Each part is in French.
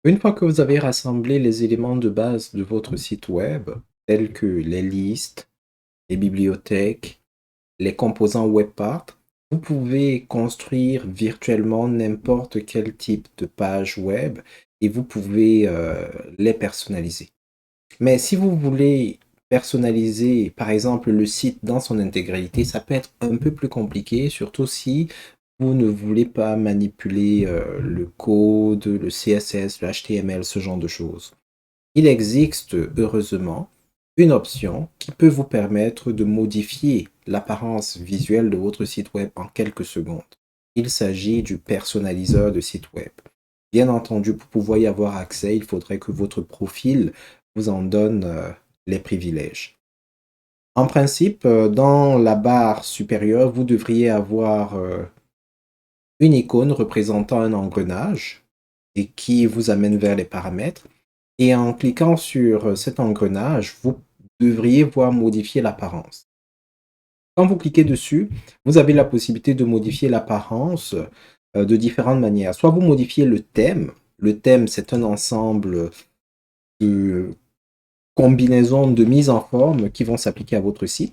Une fois que vous avez rassemblé les éléments de base de votre site web, tels que les listes, les bibliothèques, les composants WebPart, vous pouvez construire virtuellement n'importe quel type de page web et vous pouvez les personnaliser. Mais si vous voulez personnaliser, par exemple, le site dans son intégralité, ça peut être un peu plus compliqué, surtout si vous ne voulez pas manipuler le code, le CSS, le HTML, ce genre de choses. Il existe, heureusement, une option qui peut vous permettre de modifier l'apparence visuelle de votre site web en quelques secondes. Il s'agit du personnaliseur de site web. Bien entendu, pour pouvoir y avoir accès, il faudrait que votre profil vous en donne les privilèges. En principe, dans la barre supérieure, vous devriez avoir une icône représentant un engrenage et qui vous amène vers les paramètres. Et en cliquant sur cet engrenage, vous devriez voir modifier l'apparence. Quand vous cliquez dessus, vous avez la possibilité de modifier l'apparence de différentes manières. Soit vous modifiez le thème. Le thème, c'est un ensemble de combinaisons de mise en forme qui vont s'appliquer à votre site.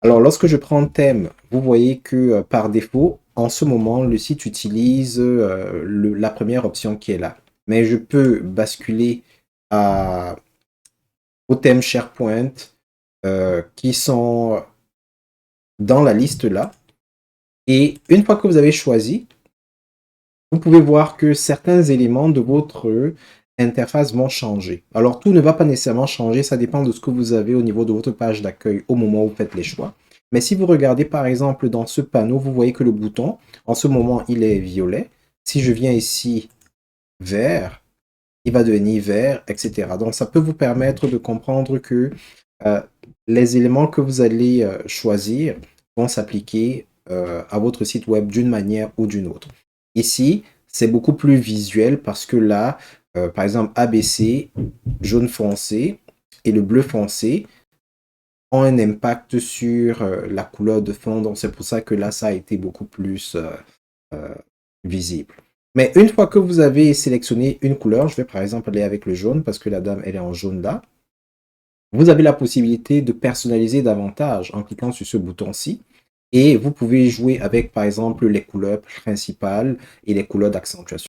Alors, lorsque je prends thème, vous voyez que par défaut, en ce moment, le site utilise la première option qui est là. Mais je peux basculer au thème SharePoint qui sont dans la liste là. Et une fois que vous avez choisi, vous pouvez voir que certains éléments de votre interface vont changer. Alors, tout ne va pas nécessairement changer, ça dépend de ce que vous avez au niveau de votre page d'accueil au moment où vous faites les choix. Mais si vous regardez par exemple dans ce panneau, vous voyez que le bouton, en ce moment, il est violet. Si je viens ici, vert, il va devenir vert, etc. Donc, ça peut vous permettre de comprendre que euh, les éléments que vous allez choisir vont s'appliquer à votre site web d'une manière ou d'une autre. Ici, c'est beaucoup plus visuel parce que là, par exemple, ABC, jaune foncé et le bleu foncé ont un impact sur la couleur de fond. Donc, c'est pour ça que là, ça a été beaucoup plus euh, visible. Mais une fois que vous avez sélectionné une couleur, je vais par exemple aller avec le jaune parce que la dame, elle est en jaune là. Vous avez la possibilité de personnaliser davantage en cliquant sur ce bouton-ci. Et vous pouvez jouer avec, par exemple, les couleurs principales et les couleurs d'accentuation.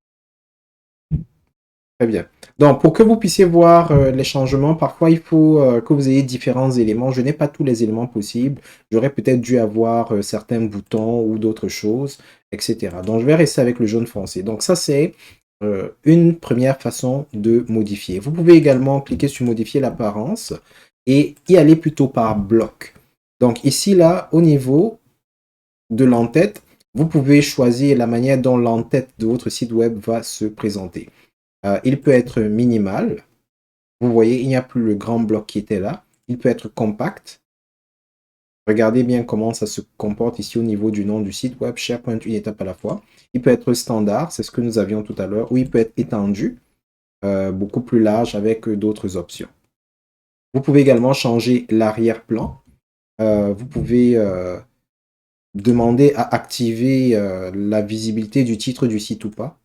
Très bien. Donc, pour que vous puissiez voir les changements, parfois, il faut que vous ayez différents éléments. Je n'ai pas tous les éléments possibles. J'aurais peut-être dû avoir certains boutons ou d'autres choses, etc. Donc, je vais rester avec le jaune foncé. Donc, ça, c'est une première façon de modifier. Vous pouvez également cliquer sur modifier l'apparence et y aller plutôt par bloc. Donc, ici, là, au niveau de l'entête, vous pouvez choisir la manière dont l'entête de votre site web va se présenter. Il peut être minimal. Vous voyez, il n'y a plus le grand bloc qui était là. Il peut être compact. Regardez bien comment ça se comporte ici au niveau du nom du site web, SharePoint une étape à la fois. Il peut être standard, c'est ce que nous avions tout à l'heure, ou il peut être étendu, beaucoup plus large avec d'autres options. Vous pouvez également changer l'arrière-plan. Vous pouvez demander à activer la visibilité du titre du site ou pas.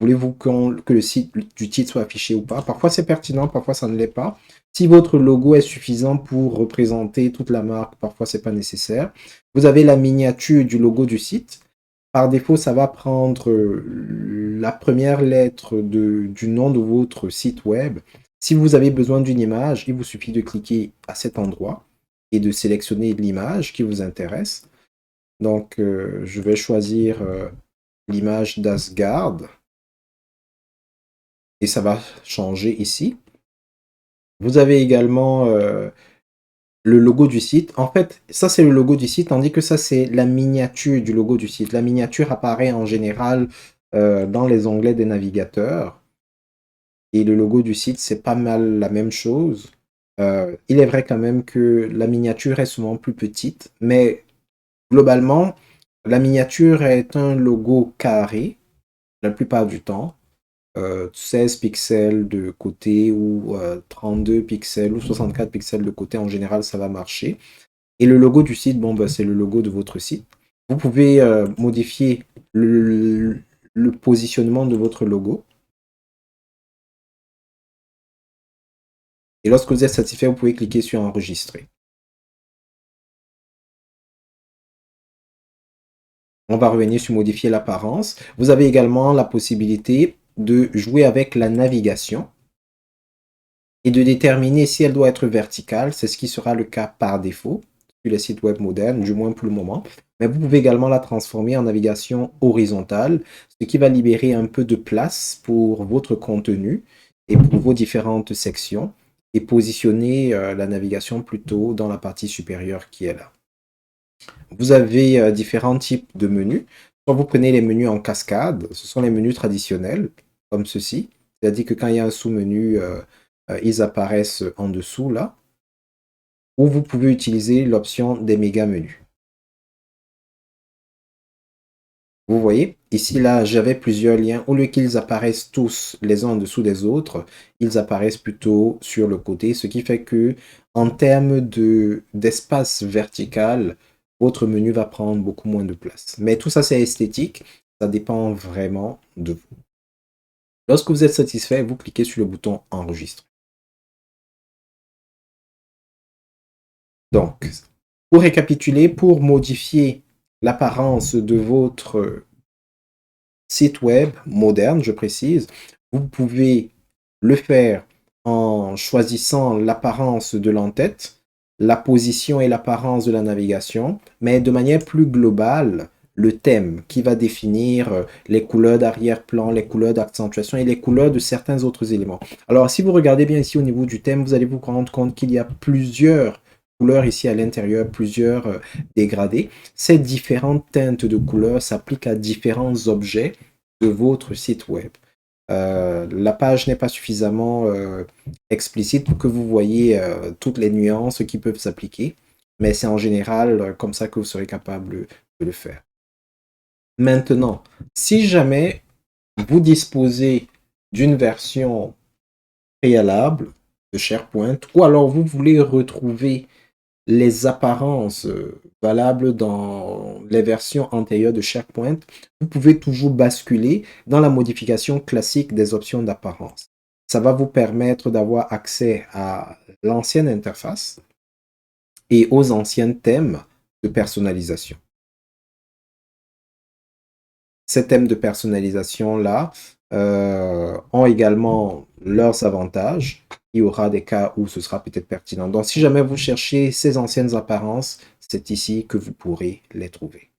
Voulez-vous que le site du titre soit affiché ou pas? Parfois c'est pertinent, parfois ça ne l'est pas. Si votre logo est suffisant pour représenter toute la marque, parfois c'est pas nécessaire. Vous avez la miniature du logo du site. Par défaut, ça va prendre la première lettre du nom de votre site web. Si vous avez besoin d'une image, il vous suffit de cliquer à cet endroit et de sélectionner l'image qui vous intéresse. Donc, je vais choisir l'image d'Asgard et ça va changer ici. Vous avez également le logo du site. En fait, ça c'est le logo du site, tandis que ça c'est la miniature du logo du site. La miniature apparaît en général dans les onglets des navigateurs. Et le logo du site, c'est pas mal la même chose. Il est vrai quand même que la miniature est souvent plus petite, mais globalement, la miniature est un logo carré la plupart du temps. 16 pixels de côté ou 32 pixels ou 64 pixels de côté, en général, ça va marcher. Et le logo du site, bon, bah, c'est le logo de votre site. Vous pouvez modifier le positionnement de votre logo. Et lorsque vous êtes satisfait, vous pouvez cliquer sur enregistrer. On va revenir sur modifier l'apparence. Vous avez également la possibilité de jouer avec la navigation et de déterminer si elle doit être verticale. C'est ce qui sera le cas par défaut sur les sites web modernes, du moins pour le moment. Mais vous pouvez également la transformer en navigation horizontale, ce qui va libérer un peu de place pour votre contenu et pour vos différentes sections et positionner la navigation plutôt dans la partie supérieure qui est là. Vous avez différents types de menus. Soit vous prenez les menus en cascade, ce sont les menus traditionnels, comme ceci. C'est-à-dire que quand il y a un sous-menu, ils apparaissent en dessous, là. Ou vous pouvez utiliser l'option des méga menus. Vous voyez, ici, là, j'avais plusieurs liens. Au lieu qu'ils apparaissent tous les uns en dessous des autres, ils apparaissent plutôt sur le côté, ce qui fait que, en termes d'espace vertical, votre menu va prendre beaucoup moins de place. Mais tout ça, c'est esthétique. Ça dépend vraiment de vous. Lorsque vous êtes satisfait, vous cliquez sur le bouton Enregistrer. Donc, pour récapituler, pour modifier l'apparence de votre site web moderne, je précise, vous pouvez le faire en choisissant l'apparence de l'entête, la position et l'apparence de la navigation, mais de manière plus globale, le thème qui va définir les couleurs d'arrière-plan, les couleurs d'accentuation et les couleurs de certains autres éléments. Alors, si vous regardez bien ici au niveau du thème, vous allez vous rendre compte qu'il y a plusieurs couleurs ici à l'intérieur, plusieurs dégradés. Ces différentes teintes de couleurs s'appliquent à différents objets de votre site web. La page n'est pas suffisamment explicite pour que vous voyez toutes les nuances qui peuvent s'appliquer, mais c'est en général comme ça que vous serez capable de le faire. Maintenant, si jamais vous disposez d'une version préalable de SharePoint, ou alors vous voulez retrouver les apparences valables dans les versions antérieures de SharePoint, vous pouvez toujours basculer dans la modification classique des options d'apparence. Ça va vous permettre d'avoir accès à l'ancienne interface et aux anciens thèmes de personnalisation. Ces thèmes de personnalisation-là ont également leurs avantages. Il y aura des cas où ce sera peut-être pertinent. Donc, si jamais vous cherchez ces anciennes apparences, c'est ici que vous pourrez les trouver.